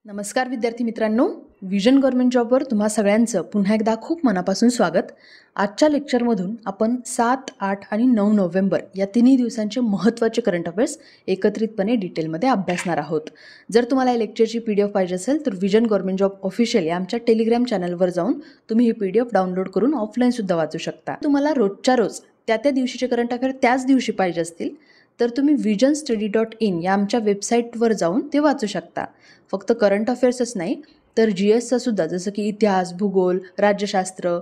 नमस्कार विद्यार्थी मित्रांनो, विजन गव्हर्नमेंट जॉबवर तुम्हा सगळ्यांचं पुन्हा एकदा खूप मनापासून स्वागत. आजच्या लेक्चरमधून आपण 7, 8 आणि 9 नोव्हेंबर या तिन्ही दिवसांचे महत्त्वाचे करंट अफेअर्स एकत्रितपणे डिटेलमध्ये अभ्यासणार आहोत. जर तुम्हाला या लेक्चरची PDF पाहिजे असेल तर विजन गव्हर्नमेंट जॉब ऑफिशियल या आमच्या टेलिग्राम चॅनलवर जाऊन तुम्ही ही PDF डाउनलोड करून ऑफलाईनसुद्धा वाचू शकता. तुम्हाला रोजच्या रोज त्या दिवशीचे करंट अफेअर त्याच दिवशी पाहिजे असतील तर तुम्ही visionstudy.in या आमच्या वेबसाईटवर जाऊन ते वाचू शकता. फक्त करंट अफेअर्सच नाही तर GSचा सुद्धा, जसं की इतिहास, भूगोल, राज्यशास्त्र,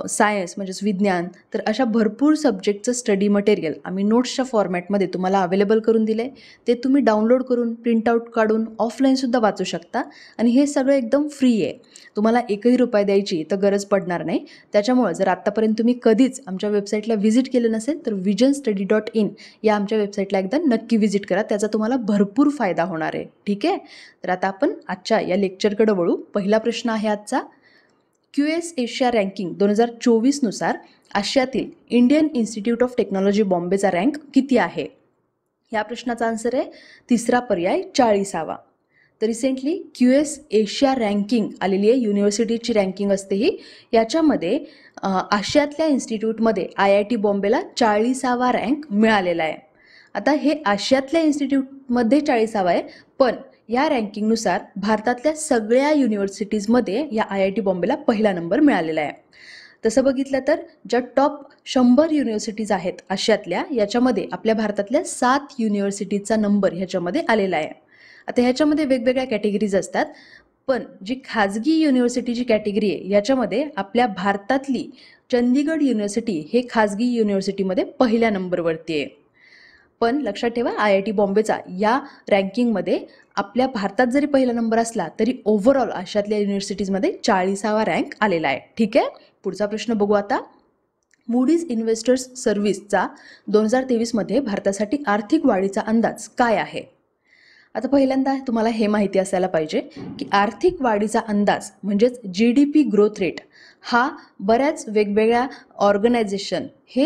सायन्स म्हणजेच विज्ञान, तर अशा भरपूर सब्जेक्टचं स्टडी मटेरियल आम्ही नोट्सच्या फॉर्मॅटमध्ये तुम्हाला अवेलेबल करून दिले. ते तुम्ही डाउनलोड करून प्रिंटआउट काढून ऑफलाईनसुद्धा वाचू शकता आणि हे सगळं एकदम फ्री आहे. तुम्हाला एकही रुपया द्यायची तर गरज पडणार नाही. त्याच्यामुळे जर आत्तापर्यंत तुम्ही कधीच आमच्या वेबसाईटला व्हिजिट केलं नसेल तर visionstudy.in या आमच्या वेबसाईटला एकदा नक्की व्हिजिट करा. त्याचा तुम्हाला भरपूर फायदा होणार आहे. ठीक आहे, तर आता आपण आजच्या या लेक्चरकडे वळू. पहिला प्रश्न आहे आजचा. QS एशिया रँकिंग 2024 नुसार आशियातील इंडियन इन्स्टिट्यूट ऑफ टेक्नॉलॉजी बॉम्बेचा रँक किती आहे? या प्रश्नाचा आन्सर आहे तिसरा पर्याय 40वा. तर रिसेंटली QS एशिया रँकिंग आलेली आहे, युनिव्हर्सिटीची रँकिंग असते ही. याच्यामध्ये आशियातल्या इन्स्टिट्यूटमध्ये IIT बॉम्बेला 40वा रँक मिळालेला आहे. आता हे आशियातल्या इन्स्टिट्यूटमध्ये 40वा आहे, पण या रँकिंगनुसार भारतातल्या सगळ्या युनिव्हर्सिटीजमध्ये या IIT बॉम्बेला पहिला नंबर मिळालेला आहे. तसं बघितलं तर ज्या टॉप 100 युनिव्हर्सिटीज आहेत आशियातल्या, याच्यामध्ये आपल्या भारतातल्या 7 युनिव्हर्सिटीजचा नंबर ह्याच्यामध्ये आलेला आहे. आता ह्याच्यामध्ये वेगवेगळ्या कॅटेगरीज असतात, पण जी खाजगी युनिव्हर्सिटीची कॅटेगरी आहे याच्यामध्ये आपल्या भारतातली चंदीगड युनिव्हर्सिटी हे खाजगी युनिव्हर्सिटीमध्ये पहिल्या नंबरवरती आहे. पण लक्षात ठेवा, IIT बॉम्बेचा या रँकिंगमध्ये आपल्या भारतात जरी पहिला नंबर असला तरी ओव्हरऑल आशियातल्या युनिव्हर्सिटीजमध्ये 40वा रँक आलेला आहे. ठीक आहे, पुढचा प्रश्न बघू आता. मूडीज इन्व्हेस्टर्स सर्व्हिसचा 2023मध्ये भारतासाठी आर्थिक वाढीचा अंदाज काय आहे? आता पहिल्यांदा तुम्हाला हे माहिती असायला पाहिजे की आर्थिक वाढीचा अंदाज म्हणजेच GDP ग्रोथ रेट हा बऱ्याच वेगवेगळ्या ऑर्गनायझेशन हे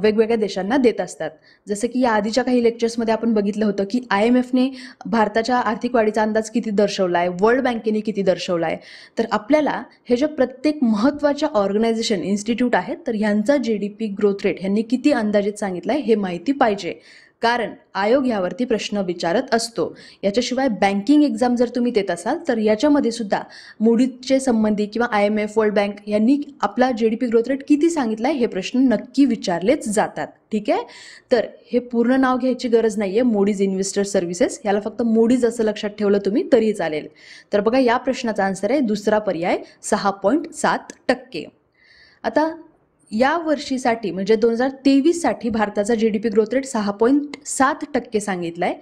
वेगवेगळ्या देशांना देत असतात. जसं की या आधीच्या काही लेक्चर्समध्ये आपण बघितलं होतं की IMFने भारताच्या आर्थिक वाढीचा अंदाज किती दर्शवला आहे, वर्ल्ड बँकेने किती दर्शवला आहे. तर आपल्याला हे जे प्रत्येक महत्त्वाच्या ऑर्गनायझेशन, इन्स्टिट्यूट आहेत, तर ह्यांचा GDP ग्रोथ रेट ह्यांनी किती अंदाजित सांगितला आहे हे माहिती पाहिजे, कारण आयोग यावरती प्रश्न विचारत असतो. याच्याशिवाय बँकिंग एक्झाम जर तुम्ही देत असाल तर याच्यामध्ये सुद्धा मूडीजचे संबंधी किंवा IMF, वर्ल्ड बँक यांनी आपला GDP ग्रोथ रेट किती सांगितला आहे हे प्रश्न नक्की विचारलेच जातात. ठीक आहे, तर हे पूर्ण नाव घ्यायची गरज नाही आहे, मूडीज इन्व्हेस्टर सर्व्हिसेस, याला फक्त मूडीज असं लक्षात ठेवलं तुम्ही तरी चालेल. तर बघा, या प्रश्नाचा आन्सर आहे दुसरा पर्याय 6.7%. आता या वर्षीसाठी म्हणजे 2023साठी भारताचा GDP ग्रोथ रेट 6.7% सांगितला आहे.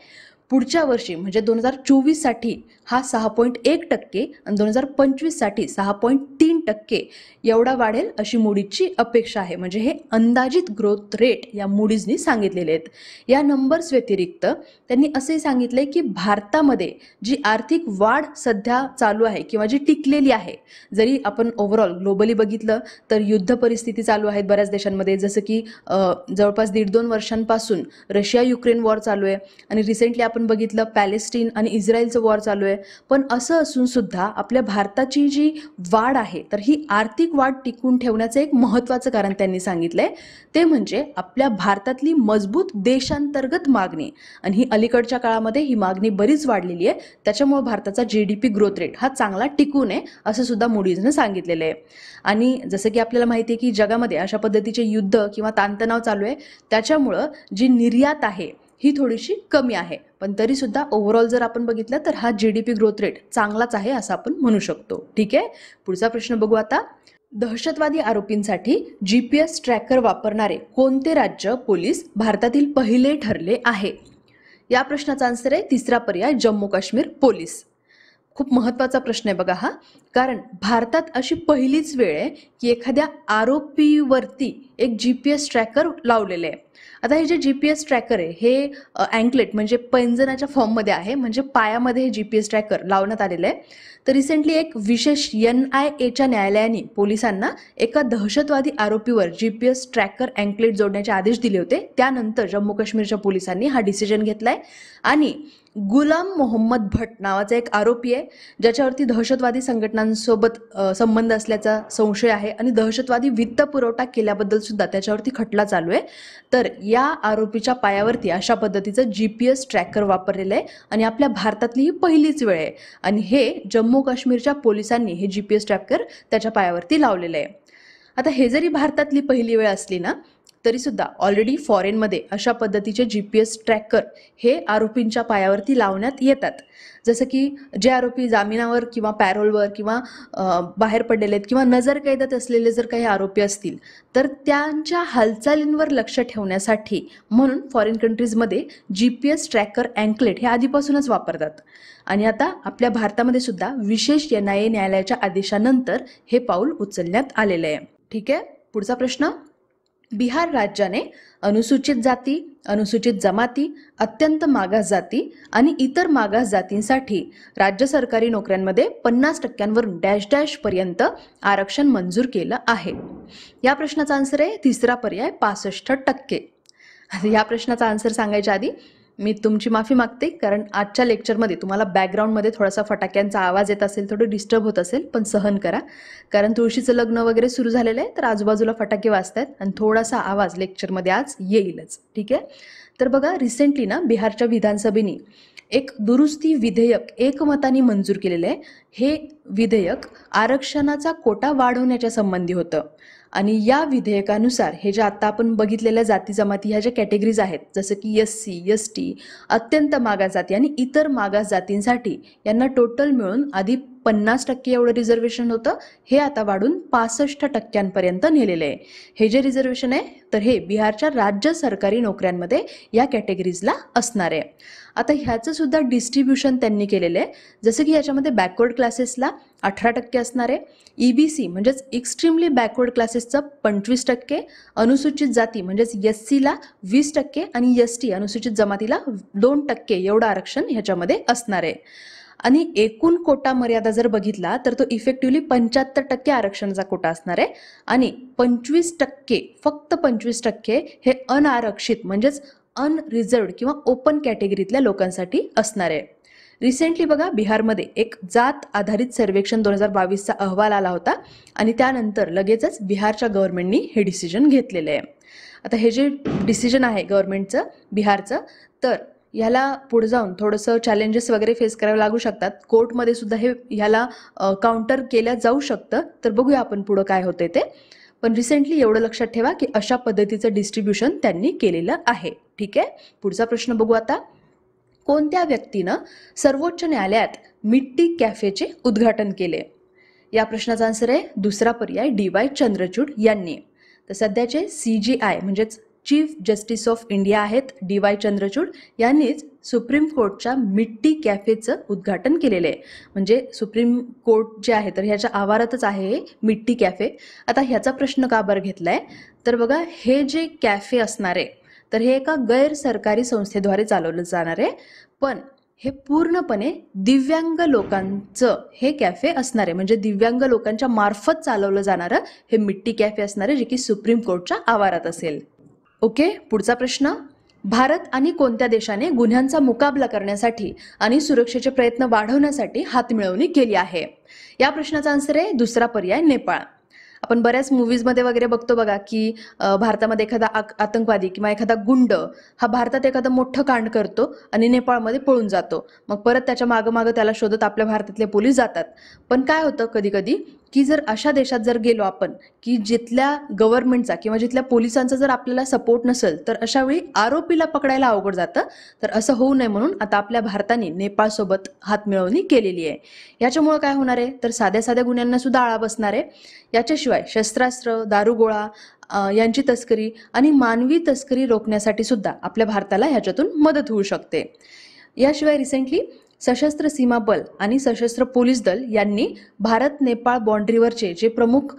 पुढच्या वर्षी म्हणजे 2024साठी हा 6.1% आणि 2025साठी 6.3% एवढा वाढेल अशी मूडीजची अपेक्षा आहे. म्हणजे हे अंदाजित ग्रोथ रेट या मूडीजनी सांगितलेले आहेत. या नंबर्स व्यतिरिक्त त्यांनी असंही सांगितलंय की भारतामध्ये जी आर्थिक वाढ सध्या चालू आहे किंवा जी टिकलेली आहे, जरी आपण ओव्हरऑल ग्लोबली बघितलं तर युद्ध परिस्थिती चालू आहेत बऱ्याच देशांमध्ये, जसं की जवळपास 1.5-2 वर्षांपासून रशिया-युक्रेन वॉर चालू आहे आणि रिसेंटली आपण बघितलं पॅलेस्टीन आणि इस्रायलचं वॉर चालू आहे. पण असं असून सुद्धा आपल्या भारताची जी वाढ आहे तर ही आर्थिक वाढ टिकून ठेवण्याचं एक महत्त्वाचं कारण त्यांनी सांगितलंय, ते म्हणजे आपल्या भारतातली मजबूत देशांतर्गत मागणी. आणि ही अलीकडच्या काळामध्ये ही मागणी बरीच वाढलेली आहे, त्याच्यामुळे भारताचा GDP ग्रोथ रेट हा चांगला टिकून आहे असं सुद्धा मूडीजनं सांगितलेलं आहे. आणि जसं की आपल्याला माहिती आहे की जगामध्ये अशा पद्धतीचे युद्ध किंवा ताणतणाव चालू आहे, त्याच्यामुळं जी निर्यात आहे ही थोडीशी कमी आहे. पण तरीसुद्धा ओव्हरऑल जर आपण बघितलं तर हा GDP ग्रोथ रेट चांगलाच आहे असं आपण म्हणू शकतो. ठीक आहे, पुढचा प्रश्न बघू आता. दहशतवादी आरोपींसाठी GPS ट्रॅकर वापरणारे कोणते राज्य पोलीस भारतातील पहिले ठरले आहे? या प्रश्नाचा आन्सर आहे तिसरा पर्याय जम्मू काश्मीर पोलीस. खूप महत्त्वाचा प्रश्न आहे बघा हा, कारण भारतात अशी पहिलीच वेळ आहे की एखाद्या आरोपीवरती एक GPS ट्रॅकर लावलेले आहे. आता हे जे GPS ट्रॅकर आहे हे अँकलेट म्हणजे पैंजणाच्या फॉर्ममध्ये आहे, म्हणजे पायामध्ये हे GPS ट्रॅकर लावण्यात आलेलं आहे. तर रिसेंटली एक विशेष NIAच्या न्यायालयाने पोलिसांना एका दहशतवादी आरोपीवर GPS ट्रॅकर अँकलेट जोडण्याचे आदेश दिले होते. त्यानंतर जम्मू काश्मीरच्या पोलिसांनी हा डिसिजन घेतलाय आणि गुलाम मोहम्मद भट नावाचा एक आरोपी आहे, ज्याच्यावरती दहशतवादी संघटनांसोबत संबंध असल्याचा संशय आहे आणि दहशतवादी वित्त पुरवठा केल्याबद्दल सुद्धा त्याच्यावरती खटला चालू आहे. तर या आरोपीच्या पायावरती अशा पद्धतीचं GPS ट्रॅकर वापरलेलं आहे आणि आपल्या भारतातली ही पहिलीच वेळ आहे. आणि हे जम्मू काश्मीरच्या पोलिसांनी हे GPS ट्रॅकर त्याच्या पायावरती लावलेलं आहे. आता हे जरी भारतातली पहिली वेळ असली ना, तरीसुद्धा ऑलरेडी फॉरेनमध्ये अशा पद्धतीचे GPS ट्रॅकर हे आरोपींच्या पायावरती लावण्यात येतात. जसं की जे आरोपी जामिनावर किंवा पॅरोलवर किंवा बाहेर पडलेले आहेत किंवा नजरकैदात असलेले जर काही आरोपी असतील, तर त्यांच्या हालचालींवर लक्ष ठेवण्यासाठी म्हणून फॉरेन कंट्रीजमध्ये GPS ट्रॅकर अँकलेट हे आधीपासूनच वापरतात. आणि आता आपल्या भारतामध्ये सुद्धा विशेष NIA न्यायालयाच्या आदेशानंतर हे पाऊल उचलण्यात आलेलं आहे. ठीक आहे, पुढचा प्रश्न. बिहार राज्याने अनुसूचित जाती, अनुसूचित जमाती, अत्यंत मागास जाती आणि इतर मागास जातींसाठी राज्य सरकारी नोकऱ्यांमध्ये 50% डॅश डॅश पर्यंत आरक्षण मंजूर केलं आहे. या प्रश्नाचा आन्सर आहे तिसरा पर्याय 65%. या प्रश्नाचा आन्सर सांगायच्या आधी मी तुमची माफी मागते, कारण आजच्या लेक्चरमध्ये तुम्हाला बॅकग्राऊंडमध्ये थोडासा फटाक्यांचा आवाज येत असेल, थोडं डिस्टर्ब होत असेल, पण सहन करा, कारण तुळशीचं लग्न वगैरे सुरू झालेलं आहे, तर आजूबाजूला फटाके वाजत आहेत आणि थोडासा आवाज लेक्चरमध्ये आज येईलच. ठीक आहे, तर बघा, रिसेंटली ना बिहारच्या विधानसभेने एक दुरुस्ती विधेयक एकमताने मंजूर केलेलं आहे. हे विधेयक आरक्षणाचा कोटा वाढवण्याच्या संबंधी होतं आणि या विधेयकानुसार हे जे आता आपण बघितलेल्या जाती जमाती ह्या ज्या कॅटेगरीज आहेत, जसं की SC, ST, अत्यंत मागास जाती आणि इतर मागास जातींसाठी यांना टोटल मिळून आधी 50% एवढं रिझर्वेशन होतं, हे आता वाढून 65% नेलेलं आहे. हे जे रिझर्वेशन आहे तर हे बिहारच्या राज्य सरकारी नोकऱ्यांमध्ये या कॅटेगरीजला असणार आहे. आता ह्याचं सुद्धा डिस्ट्रीब्युशन त्यांनी केलेलं आहे. जसं की याच्यामध्ये बॅकवर्ड क्लासेसला 18% असणार आहे, EBC म्हणजेच एक्स्ट्रीमली बॅकवर्ड क्लासेसचं 25%, अनुसूचित जाती म्हणजेच SCला 20% आणि ST अनुसूचित जमातीला 2% एवढं आरक्षण ह्याच्यामध्ये असणार आहे. आणि एकूण कोटा मर्यादा जर बघितला तर तो इफेक्टिव्हली 75% आरक्षणाचा कोटा असणार आहे आणि 25%, फक्त 25% हे अनारक्षित म्हणजेच अनरिझर्व्ड किंवा ओपन कॅटेगरीतल्या लोकांसाठी असणार आहे. रिसेंटली बघा, बिहारमध्ये एक जात आधारित सर्वेक्षण 2022चा अहवाल आला होता आणि त्यानंतर लगेचच बिहारच्या गव्हर्नमेंटनी हे डिसिजन घेतलेलं आहे. आता हे जे डिसिजन आहे गव्हर्नमेंटचं बिहारचं, तर ह्याला पुढे जाऊन थोडंसं चॅलेंजेस वगैरे फेस करावे लागू शकतात. कोर्टमध्ये सुद्धा हे ह्याला काउंटर केल्या जाऊ शकतं. तर बघूया आपण पुढं काय होते ते. पण रिसेंटली एवढं लक्षात ठेवा की अशा पद्धतीचं डिस्ट्रीब्युशन त्यांनी केलेलं आहे. ठीक आहे, पुढचा प्रश्न बघू आता. कोणत्या व्यक्तीनं सर्वोच्च न्यायालयात मिट्टी कॅफेचे उद्घाटन केले? या प्रश्नाचा आन्सर आहे दुसरा पर्याय DY चंद्रचूड यांनी. तर सध्याचे CJI म्हणजेच चीफ जस्टिस ऑफ इंडिया आहेत DY चंद्रचूड यांनीच सुप्रीम कोर्टच्या मिट्टी कॅफेचं उद्घाटन केलेलं आहे. म्हणजे सुप्रीम कोर्ट जे आहे तर ह्याच्या आवारातच आहे हे मिट्टी कॅफे. आता ह्याचा प्रश्न का बरं घेतलाय, तर बघा, हे जे कॅफे असणार आहे तर हे एका गैर सरकारी संस्थेद्वारे चालवलं जाणार आहे, पण हे पूर्णपणे दिव्यांग लोकांचं हे कॅफे असणार आहे. म्हणजे दिव्यांग लोकांच्या मार्फत चालवलं जाणारं हे मिट्टी कॅफे असणार आहे, जे की सुप्रीम कोर्टच्या आवारात असेल. ओके, पुढचा प्रश्न. भारत आणि कोणत्या देशाने गुन्ह्यांचा मुकाबला करण्यासाठी आणि सुरक्षेचे प्रयत्न वाढवण्यासाठी हातमिळवणी केली आहे? या प्रश्नाचा आन्सर आहे दुसरा पर्याय नेपाळ. आपण बऱ्याच मूवीजमध्ये वगैरे बघतो बघा की भारतामध्ये एखादा आतंकवादी किंवा एखादा गुंड हा भारतात एखादं मोठं कांड करतो आणि नेपाळमध्ये पळून जातो. मग परत त्याच्या मागं त्याला शोधत आपल्या भारतातले पोलीस जातात. पण काय होतं कधी कधी की जर अशा देशात जर गेलो आपण की जिथल्या गव्हर्नमेंटचा किंवा जिथल्या पोलिसांचा जर आपल्याला सपोर्ट नसेल, तर अशा वेळी आरोपीला पकडायला अवघड जातं. तर असं होऊ नये म्हणून आता आपल्या भारताने नेपाळसोबत हातमिळवणी केलेली आहे. याच्यामुळे काय होणार आहे, तर साध्या साध्या गुन्ह्यांना सुद्धा आळा बसणार आहे. याच्याशिवाय शस्त्रास्त्र, दारुगोळा यांची तस्करी आणि मानवी तस्करी रोखण्यासाठी सुद्धा आपल्या भारताला ह्याच्यातून मदत होऊ शकते. याशिवाय रिसेंटली सशस्त्र सीमा बल आणि सशस्त्र पोलीस दल यांनी भारत नेपाळ बाँड्रीवरचे जे प्रमुख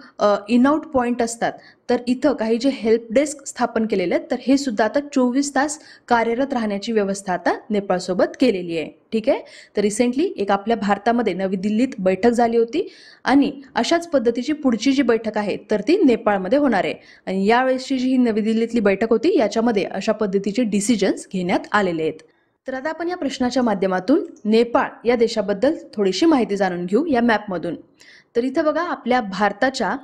इन आउट पॉईंट असतात, तर इथं काही जे हेल्प डेस्क स्थापन केलेले आहेत, तर हे सुद्धा आता 24 तास कार्यरत राहण्याची व्यवस्था आता नेपाळसोबत केलेली आहे. ठीक आहे, तर रिसेंटली एक आपल्या भारतामध्ये नवी दिल्लीत बैठक झाली होती आणि अशाच पद्धतीची पुढची जी बैठक आहे तर ती नेपाळमध्ये होणार आहे. आणि यावेळेसची जी ही नवी दिल्लीतली बैठक होती याच्यामध्ये अशा पद्धतीचे डिसिजन्स घेण्यात आलेले आहेत. तर आता आपण या प्रश्नाच्या माध्यमातून नेपाळ या देशाबद्दल थोडीशी माहिती जाणून घेऊ या मॅपमधून. तर इथं बघा आपल्या भारताच्या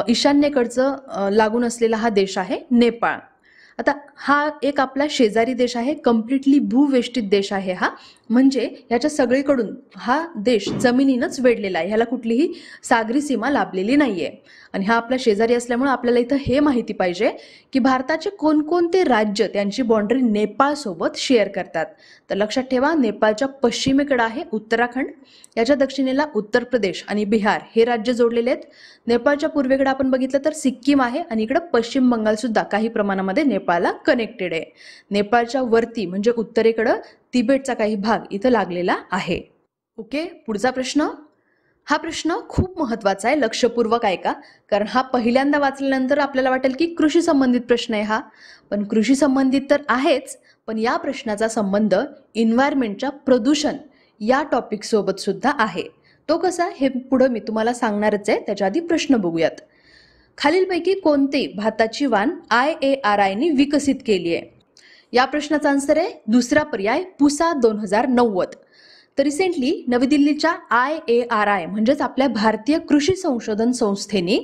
ईशान्येकडचं लागून असलेला हा देश आहे नेपाळ. आता हा एक आपला शेजारी देश आहे, कम्प्लिटली भूवेष्टित देश आहे हा, म्हणजे याच्या सगळीकडून हा देश जमिनीनंच वेढलेला आहे, ह्याला कुठलीही सागरी सीमा लाभलेली नाहीये. आणि हा आपला शेजारी असल्यामुळे आपल्याला इथं हे माहिती पाहिजे की भारताचे कोणकोणते राज्य त्यांची बाँड्री नेपाळ सोबत शेअर करतात. तर लक्षात ठेवा, नेपाळच्या पश्चिमेकडे आहे उत्तराखंड, याच्या दक्षिणेला उत्तर प्रदेश आणि बिहार हे राज्य जोडलेले आहेत. नेपाळच्या पूर्वेकडे आपण बघितलं तर सिक्कीम आहे आणि इकडे पश्चिम बंगाल सुद्धा काही प्रमाणामध्ये नेपाळला कनेक्टेड आहे. नेपाळच्या वरती म्हणजे उत्तरेकडे तिबेटचा काही भाग इथं लागलेला आहे. ओके, पुढचा प्रश्न. हा प्रश्न खूप महत्वाचा आहे, लक्षपूर्वक ऐका, कारण हा पहिल्यांदा वाचल्यानंतर आपल्याला वाटेल की कृषी संबंधित प्रश्न आहे हा, पण कृषी संबंधित तर आहेच, पण या प्रश्नाचा संबंध एन्व्हायरमेंटच्या प्रदूषण या टॉपिक सोबत सुद्धा आहे. तो कसा हे पुढे मी तुम्हाला सांगणारच आहे, त्याच्या आधी प्रश्न बघूयात. खालीलपैकी कोणती भाताची वाण IARI ने विकसित केली आहे? या प्रश्नाचा आन्सर आहे दुसरा पर्याय, पुसा 2090. तर रिसेंटली नवी दिल्लीच्या IARI म्हणजेच आपल्या भारतीय कृषी संशोधन संस्थेने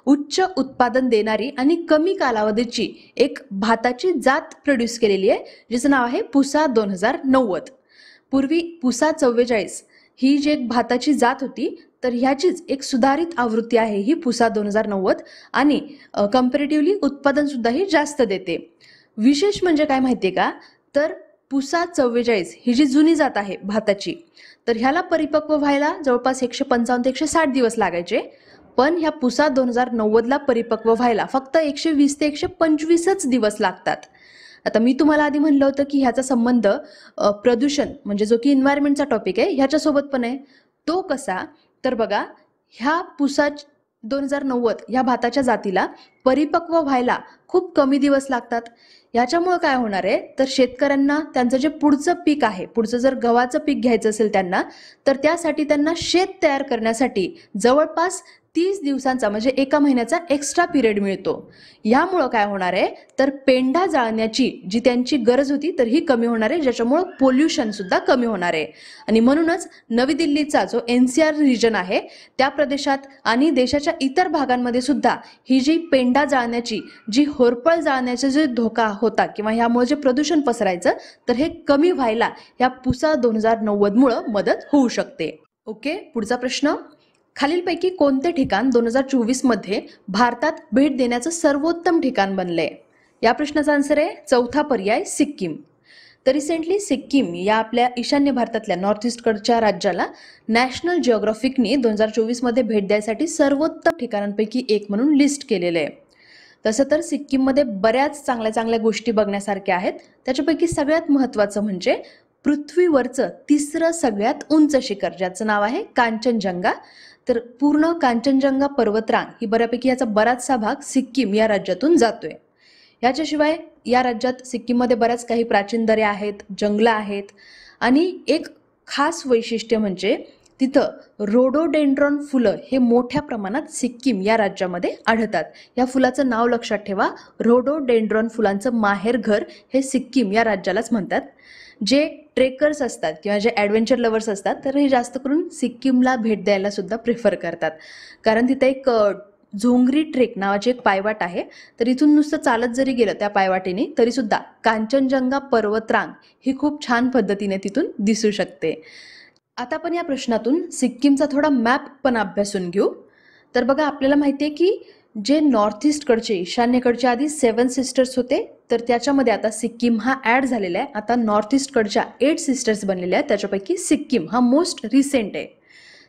उच्च उत्पादन देणारी आणि कमी कालावधीची एक भाताची जात प्रोड्यूस केलेली आहे, जिचं नाव आहे पुसा 2090. पूर्वी पुसा 44 ही जी एक भाताची जात होती, तर ह्याचीच एक सुधारित आवृत्ती आहे ही पुसा 2090 आणि कम्पॅरेटिव्हली उत्पादन सुद्धा ही जास्त देते. विशेष म्हणजे काय माहितीये का, तर पुसा 44 ही जी जुनी जात आहे भाताची, तर ह्याला परिपक्व व्हायला जवळपास 155 ते 160 दिवस लागायचे, पण ह्या पुसा 2090ला परिपक्व व्हायला फक्त 120 ते 125च दिवस लागतात. आता मी तुम्हाला आधी म्हणलं होतं की ह्याचा संबंध प्रदूषण म्हणजे जो की एन्व्हायरमेंटचा टॉपिक आहे ह्याच्यासोबत पण आहे. तो कसा, तर बघा ह्या पुसा 2090 ह्या भाताच्या जातीला परिपक्व व्हायला खूप कमी दिवस लागतात. याच्यामुळे काय होणार आहे, तर शेतकऱ्यांना त्यांचं जे पुढचं पीक आहे, पुढचं जर गव्हाचं पीक घ्यायचं असेल त्यांना, तर त्यासाठी त्यांना शेत तयार करण्यासाठी जवळपास 30 दिवसांचा म्हणजे एका महिन्याचा एक्स्ट्रा पिरियड मिळतो. यामुळं काय होणार आहे, तर पेंढा जाळण्याची जी त्यांची गरज होती तर ही कमी होणार आहे, ज्याच्यामुळं पोल्युशन सुद्धा कमी होणार आहे. आणि म्हणूनच नवी दिल्लीचा जो NCR रिजन आहे त्या प्रदेशात आणि देशाच्या इतर भागांमध्ये सुद्धा ही जी पेंढा जाळण्याची जी होरपळ जाळण्याचा जो धोका होता किंवा ह्यामुळे जे प्रदूषण पसरायचं, तर हे कमी व्हायला या पुसा 2090 मुळे मदत होऊ शकते. ओके, पुढचा प्रश्न. खालीलपैकी कोणते ठिकाण 2024 मध्ये भारतात भेट देण्याचं सर्वोत्तम ठिकाण बनलंय? या प्रश्नाचा आन्सर आहे चौथा पर्याय, सिक्कीम. तर रिसेंटली सिक्कीम या आपल्या ईशान्य भारतातल्या नॉर्थ ईस्टकडच्या राज्याला नॅशनल जिओग्राफिकने 2024 मध्ये भेट द्यायसाठी सर्वोत्तम ठिकाणांपैकी एक म्हणून लिस्ट केलेलं आहे. तसं तर सिक्कीममध्ये बऱ्याच चांगल्या चांगल्या गोष्टी बघण्यासारख्या आहेत. त्याच्यापैकी सगळ्यात महत्त्वाचं म्हणजे पृथ्वीवरचं तिसरं सगळ्यात उंच शिखर, ज्याचं नाव आहे कांचनजंगा. तर पूर्ण कांचनजंगा पर्वतरांग ही बऱ्यापैकी याचा बराचसा भाग सिक्कीम या राज्यातून जातोय. याच्याशिवाय या राज्यात सिक्कीममध्ये बऱ्याच काही प्राचीन दऱ्या आहेत, जंगलं आहेत आणि एक खास वैशिष्ट्य म्हणजे तिथं रोडोडेंड्रॉन फुलं हे मोठ्या प्रमाणात सिक्कीम या राज्यामध्ये आढळतात. या फुलाचं नाव लक्षात ठेवा, रोडोडेंड्रॉन फुलांचं माहेरघर हे सिक्कीम या राज्यालाच म्हणतात. जे ट्रेकर्स असतात किंवा जे ॲडव्हेंचर लवर्स असतात तर हे जास्त करून सिक्कीमला भेट द्यायला सुद्धा प्रिफर करतात, कारण तिथे एक झोंगरी ट्रेक नावाची एक पायवाट आहे. तर इथून नुसतं चालत जरी गेलं त्या पायवाटेने तरी सुद्धा कांचनजंगा पर्वतरांग ही खूप छान पद्धतीने तिथून दिसू शकते. आता आपण या प्रश्नातून सिक्कीमचा थोडा मॅप पण अभ्यासून घेऊ. तर बघा आपल्याला माहिती आहे की जे नॉर्थ ईस्टकडचे ईशान्येकडचे आधी 7 सिस्टर्स होते, तर त्याच्यामध्ये आता सिक्कीम हा ॲड झालेला आहे. आता नॉर्थ ईस्टकडच्या 8 सिस्टर्स बनलेल्या आहेत, त्याच्यापैकी सिक्कीम हा मोस्ट रिसेंट आहे.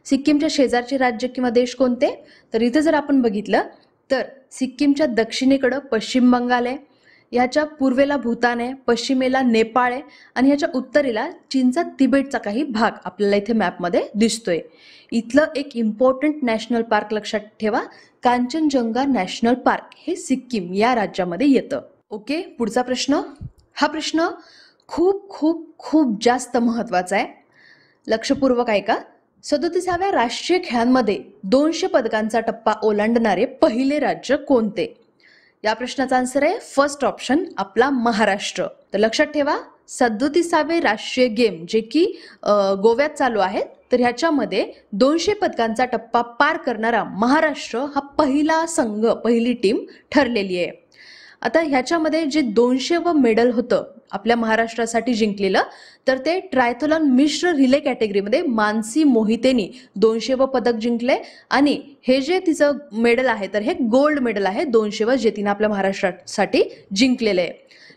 सिक्कीमच्या शेजारचे राज्य किंवा देश कोणते, तर इथं जर आपण बघितलं तर सिक्कीमच्या दक्षिणेकडं पश्चिम बंगाल आहे, ह्याच्या पूर्वेला भूतान आहे, पश्चिमेला नेपाळ आहे आणि ह्याच्या उत्तरेला चीनचा तिबेटचा काही भाग आपल्याला इथे मॅपमध्ये दिसतोय. इथलं एक इम्पॉर्टंट नॅशनल पार्क लक्षात ठेवा, कांचनजंगा नॅशनल पार्क हे सिक्कीम या राज्यामध्ये येतं. ओके, पुढचा प्रश्न. हा प्रश्न खूप खूप खूप जास्त महत्त्वाचा आहे, लक्षपूर्वक ऐका. 37व्या राष्ट्रीय खेळांमध्ये 200 पदकांचा टप्पा ओलांडणारे पहिले राज्य कोणते? या प्रश्नाचा आन्सर आहे फर्स्ट ऑप्शन, आपला महाराष्ट्र. तर लक्षात ठेवा 37वे राष्ट्रीय गेम जे की गोव्यात चालू आहेत, तर ह्याच्यामध्ये 200 पदकांचा टप्पा पार करणारा महाराष्ट्र हा पहिला संघ, पहिली टीम ठरलेली आहे. आता ह्याच्यामध्ये जे 200व मेडल होतं आपल्या महाराष्ट्रासाठी जिंकलेलं, तर ते ट्रायथलॉन मिश्र रिले कॅटेगरीमध्ये मानसी मोहितेनी 200व पदक जिंकले. आणि हे जे तिचं मेडल आहे, तर हे गोल्ड मेडल आहे 200व, जे तिनं आपल्या महाराष्ट्रासाठी जिंकलेलं आहे.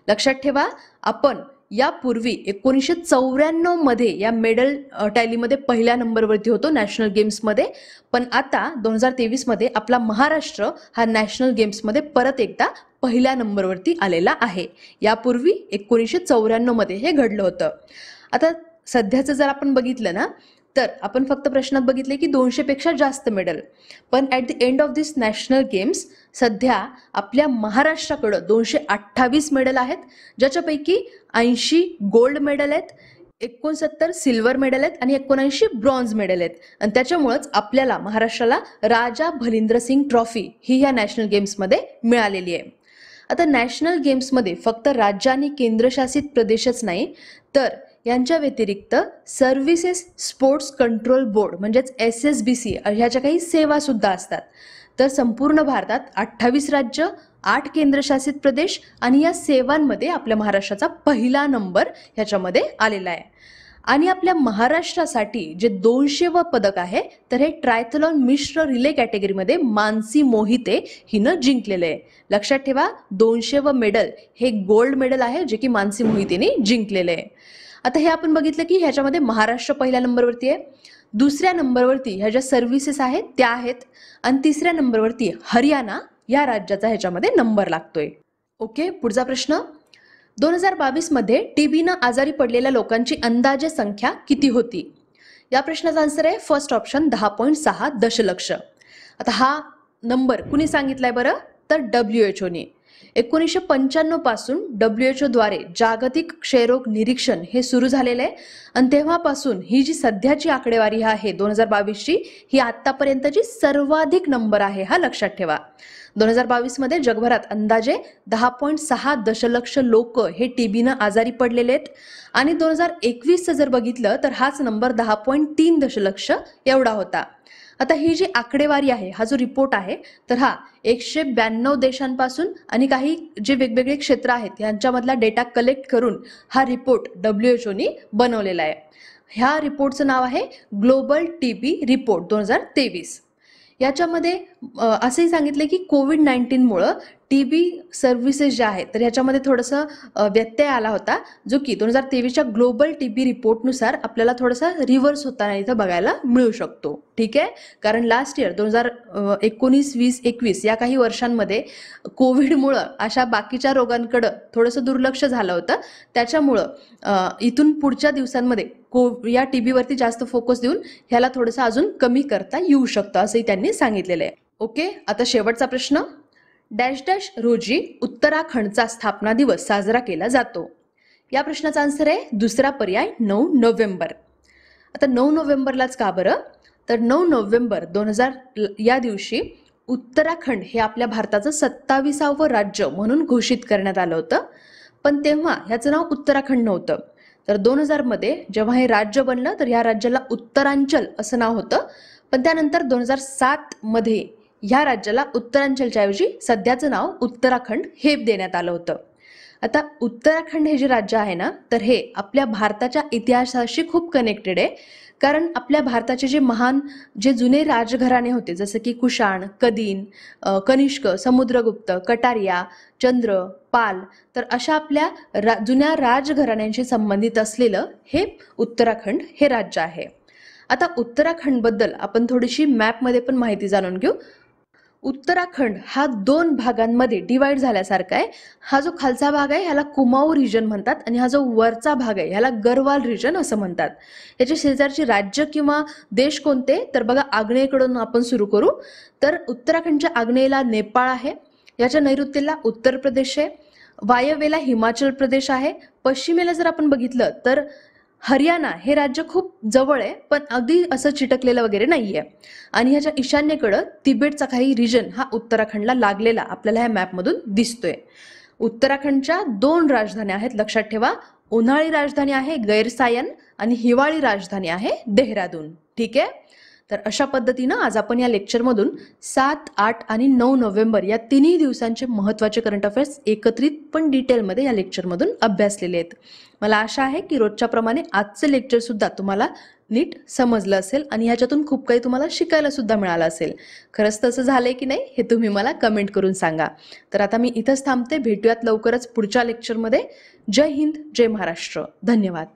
लक्षात ठेवा, आपण यापूर्वी 1994 मध्ये या मेडल टॅलीमध्ये पहिल्या नंबरवरती होतो नॅशनल गेम्समध्ये. पण आता 2023 मध्ये आपला महाराष्ट्र हा नॅशनल गेम्समध्ये परत एकदा पहिल्या नंबरवरती आलेला आहे. यापूर्वी 1994 मध्ये हे घडलं होतं. आता सध्याचं जर आपण बघितलं ना, तर आपण फक्त प्रश्नात बघितले की 200 पेक्षा जास्त मेडल, पण at the end of this national games सध्या आपल्या महाराष्ट्राकडं 228 मेडल आहेत, ज्याच्यापैकी 80 गोल्ड मेडल आहेत, 69 सिल्वर मेडल आहेत आणि 79 ब्रॉन्झ मेडल आहेत. आणि त्याच्यामुळेच आपल्याला महाराष्ट्राला राजा भलिंद्र सिंग ट्रॉफी ही ह्या नॅशनल गेम्समध्ये मिळालेली आहे. आता नॅशनल गेम्समध्ये फक्त राज्य आणि केंद्रशासित प्रदेशच नाही, तर यांच्या व्यतिरिक्त सर्व्हिसेस स्पोर्ट्स कंट्रोल बोर्ड म्हणजेच SSBC ह्याच्या काही सेवासुद्धा असतात. तर संपूर्ण भारतात 28 राज्य, 8 केंद्रशासित प्रदेश आणि या सेवांमध्ये आपल्या महाराष्ट्राचा पहिला नंबर ह्याच्यामध्ये आलेला आहे. आणि आपल्या महाराष्ट्रासाठी जे 200व पदक आहे, तर हे ट्रायथलॉन मिश्र रिले कॅटेगरीमध्ये मानसी मोहिते हिनं जिंकलेलं आहे. लक्षात ठेवा, 200व मेडल हे गोल्ड मेडल आहे, जे की मानसी मोहितेने जिंकलेलं आहे. आता हे आपण बघितलं की ह्याच्यामध्ये महाराष्ट्र पहिल्या नंबरवरती आहे, दुसऱ्या नंबरवरती ह्या ज्या सर्व्हिसेस आहेत त्या आहेत, आणि तिसऱ्या नंबरवरती हरियाणा या राज्याचा ह्याच्यामध्ये नंबर लागतोय. ओके, पुढचा प्रश्न. 2022 मध्ये टीबीनं आजारी पडलेल्या लोकांची अंदाजे संख्या किती होती? या प्रश्नाचा आन्सर आहे फर्स्ट ऑप्शन 10.6 दशलक्ष. आता हा नंबर कुणी सांगितलाय बरं? तर WHO ने. 1995 पासून WHO द्वारे जागतिक क्षयरोग निरीक्षण हे सुरू झालेलं आहे, आणि तेव्हापासून ही जी सध्याची आकडेवारी आहे 2022ची, ही आतापर्यंतची सर्वाधिक नंबर आहे, हा लक्षात ठेवा. 2022 मध्ये जगभरात अंदाजे 10.6 दशलक्ष लोक हे टीबीनं आजारी पडलेले आहेत, आणि 2021 जर बघितलं तर हाच नंबर 10.3 दशलक्ष एवढा होता. आता ही जी आकडेवारी आहे, हा जो रिपोर्ट आहे, तर हा 192 देशांपासून आणि काही जे वेगवेगळे क्षेत्र आहेत यांच्यामधला डेटा कलेक्ट करून हा रिपोर्ट WHO ने बनवलेला आहे. ह्या रिपोर्टचं नाव आहे ग्लोबल टीबी रिपोर्ट 2023. याच्यामध्ये असंही सांगितलं की कोविड-19मुळं टीबी सर्व्हिसेस ज्या आहेत, तर ह्याच्यामध्ये थोडंसं व्यत्यय आला होता, जो की 2023च्या ग्लोबल टीबी रिपोर्टनुसार आपल्याला थोडासा रिव्हर्स होताना इथं बघायला मिळू शकतो. ठीक आहे, कारण लास्ट इयर 2019, 20, 21 या काही वर्षांमध्ये कोविडमुळं अशा बाकीच्या रोगांकडं थोडंसं दुर्लक्ष झालं होतं. त्याच्यामुळं इथून पुढच्या दिवसांमध्ये या टीबीवरती जास्त फोकस देऊन ह्याला थोडंसं अजून कमी करता येऊ शकतं, असंही त्यांनी सांगितलेलं आहे. ओके, आता शेवटचा प्रश्न. डॅश डॅश रोजी उत्तराखंडचा स्थापना दिवस साजरा केला जातो. या प्रश्नाचा आन्सर आहे दुसरा पर्याय 9 नोव्हेंबर. आता 9 नोव्हेंबरलाच का बरं? तर 9 नोव्हेंबर 2000 या दिवशी उत्तराखंड हे आपल्या भारताचं 27वे राज्य म्हणून घोषित करण्यात आलं होतं. पण तेव्हा ह्याचं नाव उत्तराखंड नव्हतं. तर 2000 मध्ये जेव्हा हे राज्य बनलं, तर ह्या राज्याला उत्तरांचल असं नाव होतं. पण त्यानंतर 2007 मध्ये ह्या राज्याला उत्तरांचलच्या ऐवजी सध्याचं नाव उत्तराखंड हे देण्यात आलं होतं. आता उत्तराखंड हे जे राज्य आहे ना, तर हे आपल्या भारताच्या इतिहासाशी खूप कनेक्टेड आहे. कारण आपल्या भारताचे जे जुने राजघराणे होते, जसं की कुशाण, कदीन, कनिष्क, समुद्रगुप्त, कटारिया, चंद्र, पाल, तर अशा आपल्या जुन्या राजघराण्यांशी संबंधित असलेलं हे उत्तराखंड हे राज्य आहे. आता उत्तराखंडबद्दल आपण थोडीशी मॅपमध्ये पण माहिती जाणून घेऊ. उत्तराखंड हा 2 भागांमध्ये डिवाइड झाल्यासारखा आहे. हा जो खालचा भाग आहे ह्याला कुमाऊ रिजन म्हणतात, आणि हा जो वरचा भाग आहे ह्याला गरवाल रिजन असं म्हणतात. याचे शेजारचे राज्य किंवा देश कोणते? तर बघा, आग्नेयेकडून आपण सुरू करू. तर उत्तराखंडच्या आग्नेयेला नेपाळ आहे, याच्या नैऋत्येला उत्तर प्रदेश आहे, वायव्येला हिमाचल प्रदेश आहे, पश्चिमेला जर आपण बघितलं तर हरियाणा हे राज्य खूप जवळ आहे, पण अगदी असं चिटकलेलं वगैरे नाहीये. आणि ह्याच्या ईशान्येकडं तिबेटचा काही रिजन हा उत्तराखंडला लागलेला आपल्याला ह्या मॅपमधून दिसतोय. उत्तराखंडच्या 2 राजधान्या आहेत, लक्षात ठेवा, उन्हाळी राजधानी आहे गैरसायन आणि हिवाळी राजधानी आहे देहरादून. ठीक आहे. तर अशा पद्धतीनं आज आपण या लेक्चरमधून 7, 8 आणि 9 नोव्हेंबर या तिन्ही दिवसांचे महत्त्वाचे करंट अफेअर्स एकत्रित पण डिटेलमध्ये या लेक्चरमधून अभ्यासलेले आहेत. मला आशा आहे की रोजच्या प्रमाणे आजचं लेक्चरसुद्धा तुम्हाला नीट समजलं असेल आणि ह्याच्यातून खूप काही तुम्हाला शिकायला सुद्धा मिळालं असेल. खरंच तसं झालंय की नाही हे तुम्ही मला कमेंट करून सांगा. तर आता मी इथंच थांबते. भेटूयात लवकरच पुढच्या लेक्चरमध्ये. जय हिंद, जय महाराष्ट्र. धन्यवाद.